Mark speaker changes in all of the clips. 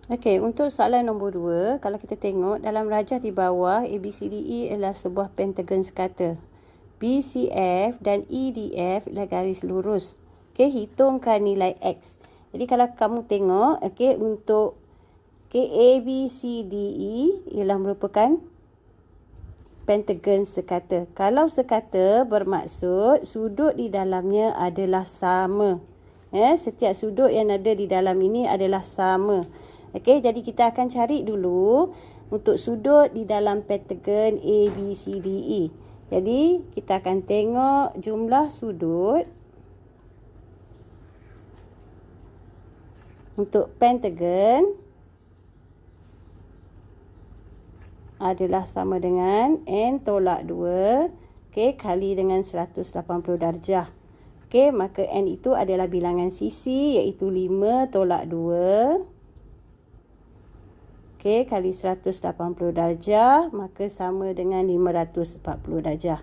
Speaker 1: Okey, untuk soalan nombor 2, kalau kita tengok dalam rajah di bawah ABCDE adalah sebuah pentagon sekata. BCF dan EDF adalah garis lurus. Okey, hitungkan nilai X. Jadi kalau kamu tengok, okey, untuk ABCDE ialah merupakan pentagon sekata. Kalau sekata bermaksud sudut di dalamnya adalah sama. Setiap sudut yang ada di dalam ini adalah sama. Okey, jadi kita akan cari dulu untuk sudut di dalam pentagon ABCDE. Jadi, kita akan tengok jumlah sudut untuk pentagon adalah sama dengan N tolak 2, okey, kali dengan 180 darjah. Okey, maka N itu adalah bilangan sisi, iaitu 5 tolak 2. Okey, kali 180 darjah, maka sama dengan 540 darjah.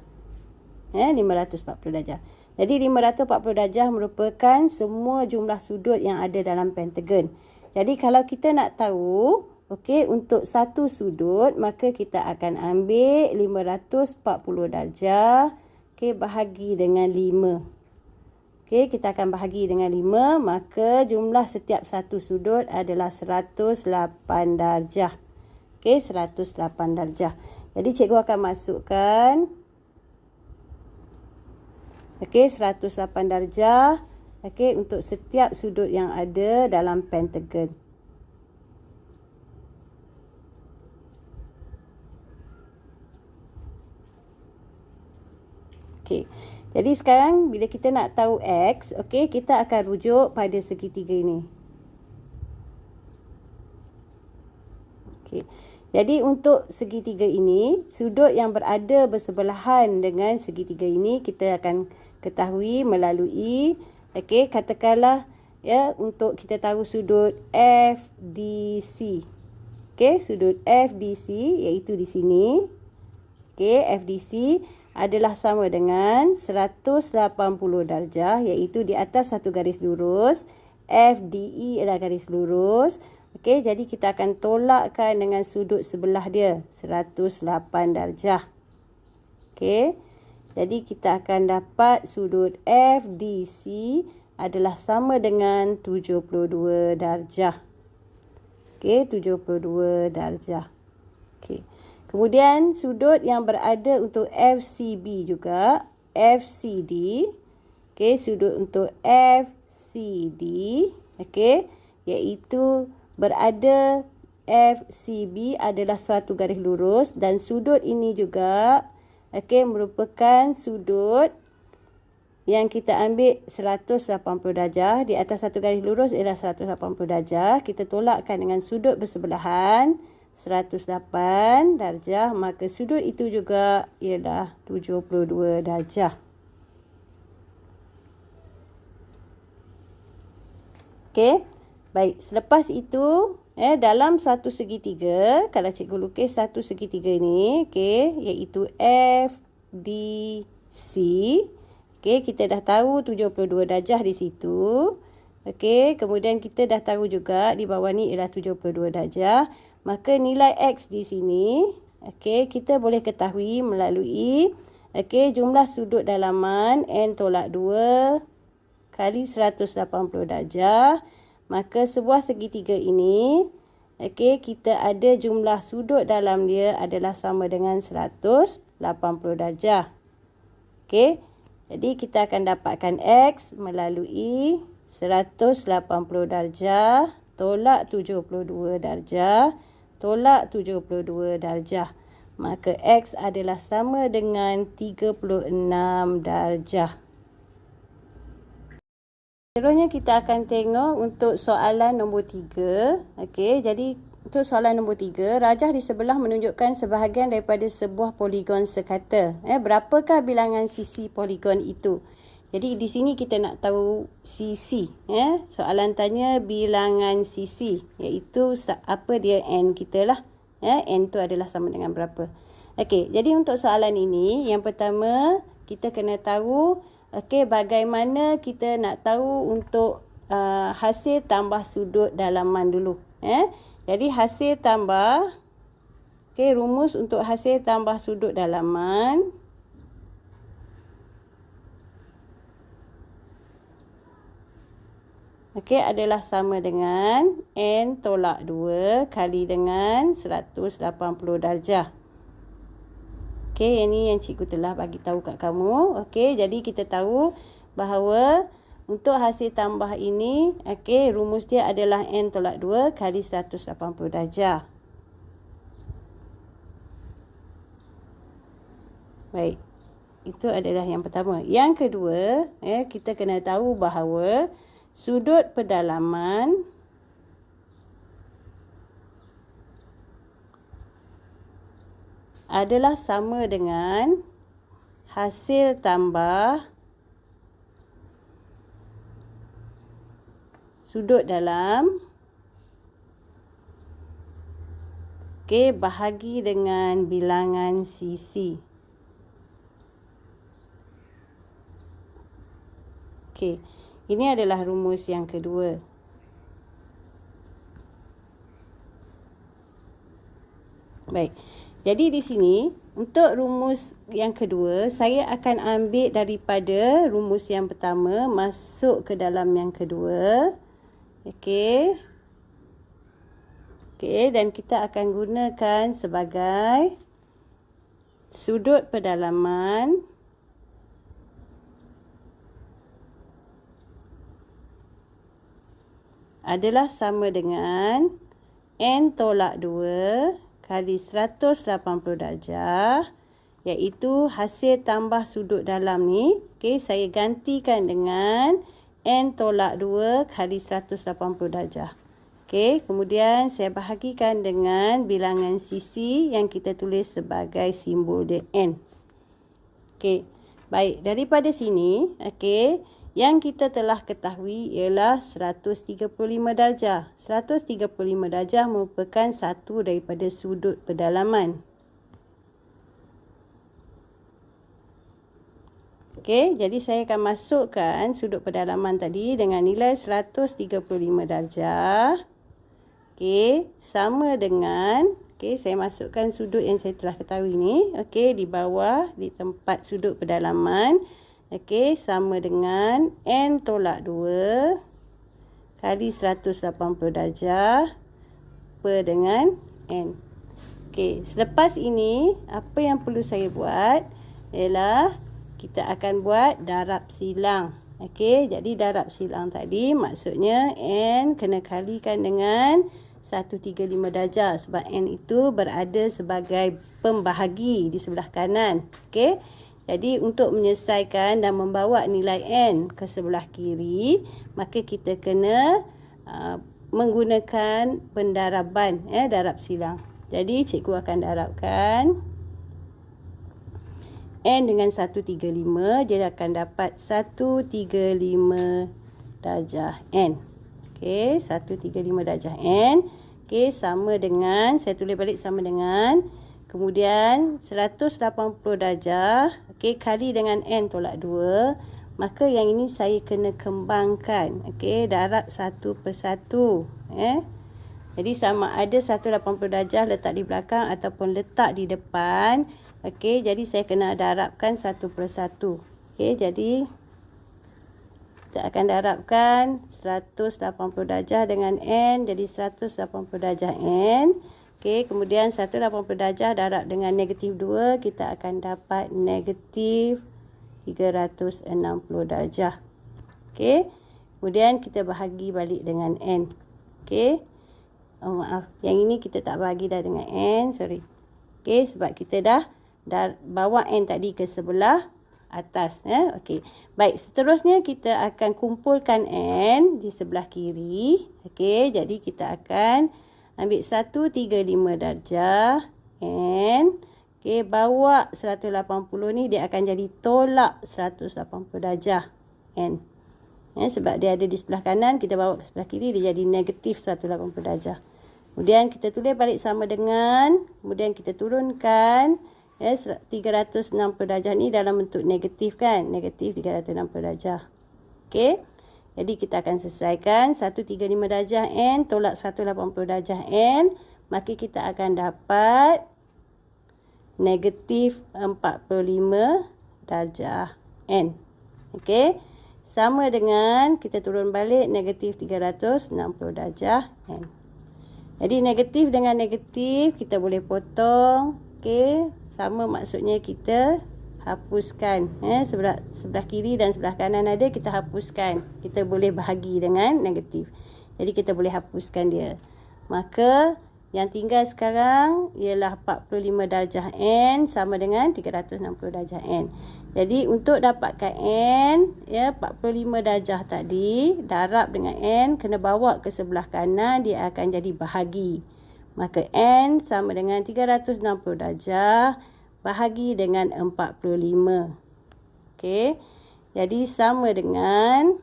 Speaker 1: 540 darjah. Jadi 540 darjah merupakan semua jumlah sudut yang ada dalam pentagon. Jadi kalau kita nak tahu, okey, untuk satu sudut, maka kita akan ambil 540 darjah, okey, bahagi dengan 5. Okey, kita akan bahagi dengan 5, maka jumlah setiap satu sudut adalah 108 darjah. Okey, 108 darjah. Jadi cikgu akan masukkan, okey, 108 darjah, okey, untuk setiap sudut yang ada dalam pentagon. Okey. Jadi sekarang bila kita nak tahu X, okey, kita akan rujuk pada segitiga ini. Okey. Jadi untuk segitiga ini, sudut yang berada bersebelahan dengan segitiga ini kita akan ketahui melalui, okey, katakanlah ya, untuk kita tahu sudut FDC. Okey, sudut FDC iaitu di sini. Okey, FDC adalah sama dengan 180 darjah, iaitu di atas satu garis lurus. FDE adalah garis lurus. Okey, jadi kita akan tolakkan dengan sudut sebelah dia, 108 darjah. Okey, jadi kita akan dapat sudut FDC adalah sama dengan 72 darjah. Okey, 72 darjah. Okey. Kemudian sudut yang berada untuk FCB juga, FCD. Okey, sudut untuk FCD, okey, iaitu berada FCB adalah suatu garis lurus dan sudut ini juga, okey, merupakan sudut yang kita ambil 180 darjah. Di atas satu garis lurus ialah 180 darjah. Kita tolakkan dengan sudut bersebelahan 108 darjah, maka sudut itu juga ialah 72 darjah. Okey, baik. Selepas itu, dalam satu segitiga, kalau cikgu lukis satu segitiga ini, okey, iaitu FDC. Okey, kita dah tahu 72 darjah di situ. Okey, kemudian kita dah tahu juga di bawah ni ialah 72 darjah. Maka nilai X di sini, okey, kita boleh ketahui melalui, okey, jumlah sudut dalaman N tolak 2 kali 180 darjah. Maka sebuah segitiga ini, okey, kita ada jumlah sudut dalam dia adalah sama dengan 180 darjah. Okey, jadi kita akan dapatkan X melalui 180 darjah tolak 72 darjah tolak 72 darjah. Maka X adalah sama dengan 36 darjah. Seterusnya kita akan tengok untuk soalan nombor 3. Okey, jadi untuk soalan nombor 3, rajah di sebelah menunjukkan sebahagian daripada sebuah poligon sekata. Berapakah bilangan sisi poligon itu? Jadi di sini kita nak tahu sisi. Soalan tanya bilangan sisi, iaitu apa dia N kita lah. N tu adalah sama dengan berapa. Okey, jadi untuk soalan ini, yang pertama kita kena tahu okey, bagaimana kita nak tahu untuk hasil tambah sudut dalaman dulu. Jadi hasil tambah, okey, rumus untuk hasil tambah sudut dalaman okey adalah sama dengan N tolak 2 kali dengan 180 darjah. Okey, yang ni yang cikgu telah bagi tahu kat kamu. Okey, jadi kita tahu bahawa untuk hasil tambah ini, okey, rumus dia adalah N tolak 2 kali 180 darjah. Baik, itu adalah yang pertama. Yang kedua, kita kena tahu bahawa sudut pedalaman adalah sama dengan hasil tambah sudut dalam bahagi dengan bilangan sisi. Ini adalah rumus yang kedua. Baik. Jadi di sini untuk rumus yang kedua saya akan ambil daripada rumus yang pertama masuk ke dalam yang kedua. Okey, dan kita akan gunakan sebagai sudut pedalaman adalah sama dengan N tolak 2 kali 180 darjah, iaitu hasil tambah sudut dalam ni. Saya gantikan dengan N tolak 2 kali 180 darjah. Kemudian saya bahagikan dengan bilangan sisi yang kita tulis sebagai simbol dia N. Baik, daripada sini, yang kita telah ketahui ialah 135 darjah. 135 darjah merupakan satu daripada sudut pedalaman. Jadi saya akan masukkan sudut pedalaman tadi dengan nilai 135 darjah. Sama dengan, saya masukkan sudut yang saya telah ketahui ni. Di bawah, di tempat sudut pedalaman. Sama dengan N tolak 2 kali 180 darjah per dengan N. Selepas ini, apa yang perlu saya buat ialah kita akan buat darab silang. Jadi darab silang tadi maksudnya N kena kalikan dengan 135 darjah sebab N itu berada sebagai pembahagi di sebelah kanan. Jadi untuk menyelesaikan dan membawa nilai N ke sebelah kiri, maka kita kena menggunakan pendaraban, darab silang. Jadi cikgu akan darabkan N dengan 135, dia akan dapat 135 darjah N. 135 darjah N. Sama dengan, saya tulis balik sama dengan, kemudian 180 darjah, kali dengan N tolak 2. Maka yang ini saya kena kembangkan. Darab satu persatu. Jadi sama ada 180 darjah letak di belakang ataupun letak di depan. Jadi saya kena darabkan satu persatu. Jadi kita akan darabkan 180 darjah dengan N. Jadi 180 darjah N. Kemudian 180 darjah darab dengan negatif 2, kita akan dapat negatif 360 darjah. Kemudian kita bahagi balik dengan N. Maaf, yang ini kita tak bahagi dah dengan N, sorry. Sebab kita dah bawa N tadi ke sebelah atas. Baik, seterusnya kita akan kumpulkan N di sebelah kiri. Jadi kita akan ambil 135 darjah N. Bawa 180 ni dia akan jadi tolak 180 darjah N. Sebab dia ada di sebelah kanan, kita bawa ke sebelah kiri, dia jadi negatif 180 darjah. Kemudian kita tulis balik sama dengan, kemudian kita turunkan Ya, 360 darjah ni dalam bentuk negatif kan? Negatif 360 darjah. Okey. Jadi kita akan selesaikan 135 darjah N tolak 180 darjah N. Maka kita akan dapat negatif 45 darjah N. Okey. Sama dengan kita turun balik negatif 360 darjah N. Jadi negatif dengan negatif kita boleh potong. Okey. Sama maksudnya kita hapuskan. Sebelah kiri dan sebelah kanan ada, kita hapuskan. Kita boleh bahagi dengan negatif. Jadi kita boleh hapuskan dia. Maka yang tinggal sekarang ialah 45 darjah N sama dengan 360 darjah N. Jadi untuk dapatkan N, ya 45 darjah tadi, darab dengan N, kena bawa ke sebelah kanan, dia akan jadi bahagi. Maka N sama dengan 360 darjah bahagi dengan 45. Okey. Jadi sama dengan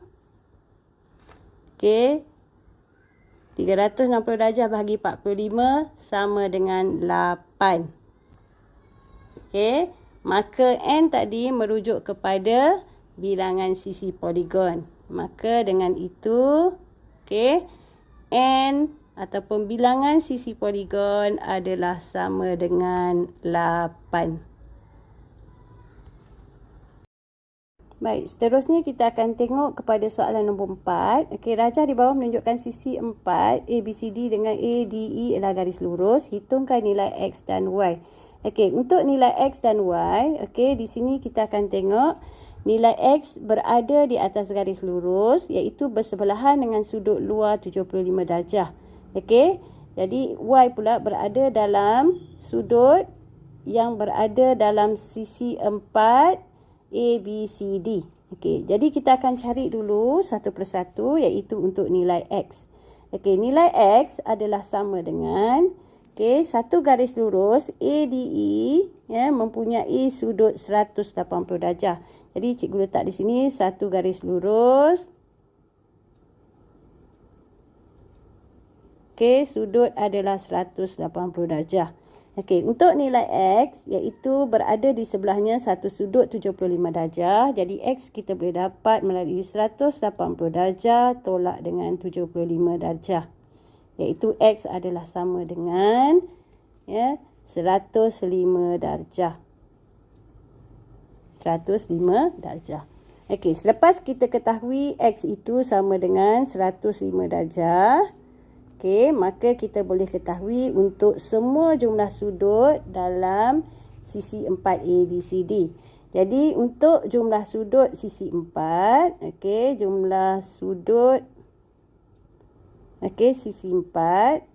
Speaker 1: 360 darjah bahagi 45 sama dengan 8. Okey. Maka N tadi merujuk kepada bilangan sisi poligon. Maka dengan itu, okey, N ataupun bilangan sisi poligon adalah sama dengan 8. Baik, seterusnya kita akan tengok kepada soalan nombor 4. Okey, rajah di bawah menunjukkan sisi 4 ABCD dengan ADE adalah garis lurus. Hitungkan nilai X dan Y. Okey, untuk nilai X dan Y, okey, di sini kita akan tengok nilai X berada di atas garis lurus iaitu bersebelahan dengan sudut luar 75 darjah. Okey, jadi Y pula berada dalam sudut yang berada dalam sisi 4 ABCD. Okey, jadi kita akan cari dulu satu persatu iaitu untuk nilai X. Okey, nilai X adalah sama dengan satu garis lurus ADE ya, mempunyai sudut 180 darjah. Jadi cikgu letak di sini satu garis lurus. Okey, sudut adalah 180 darjah. Okey, untuk nilai X iaitu berada di sebelahnya satu sudut 75 darjah. Jadi X kita boleh dapat melalui 180 darjah tolak dengan 75 darjah. Iaitu X adalah sama dengan 105 darjah. 105 darjah. Okey, selepas kita ketahui X itu sama dengan 105 darjah, okey, maka kita boleh ketahui untuk semua jumlah sudut dalam sisi 4 ABCD. Jadi untuk jumlah sudut sisi 4, okey, jumlah sudut sisi 4.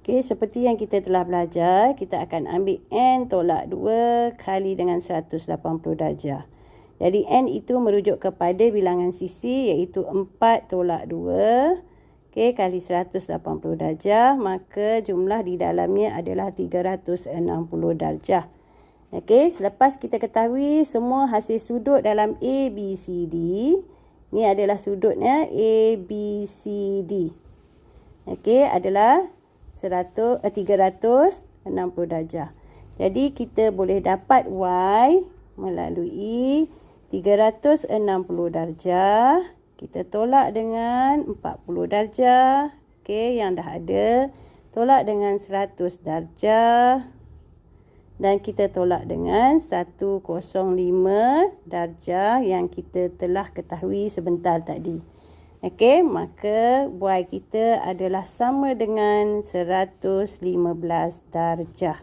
Speaker 1: Okey, seperti yang kita telah belajar, kita akan ambil N tolak 2 kali dengan 180 darjah. Jadi N itu merujuk kepada bilangan sisi iaitu 4 tolak 2 kali 180 darjah. Maka jumlah di dalamnya adalah 360 darjah. Okey, selepas kita ketahui semua hasil sudut dalam ABCD, ini adalah sudutnya ABCD. Okey, adalah 360 darjah. Jadi kita boleh dapat Y melalui 360 darjah. Kita tolak dengan 40 darjah. Okey, yang dah ada. Tolak dengan 100 darjah. Dan kita tolak dengan 105 darjah yang kita telah ketahui sebentar tadi. Okey, maka Y kita adalah sama dengan 115 darjah.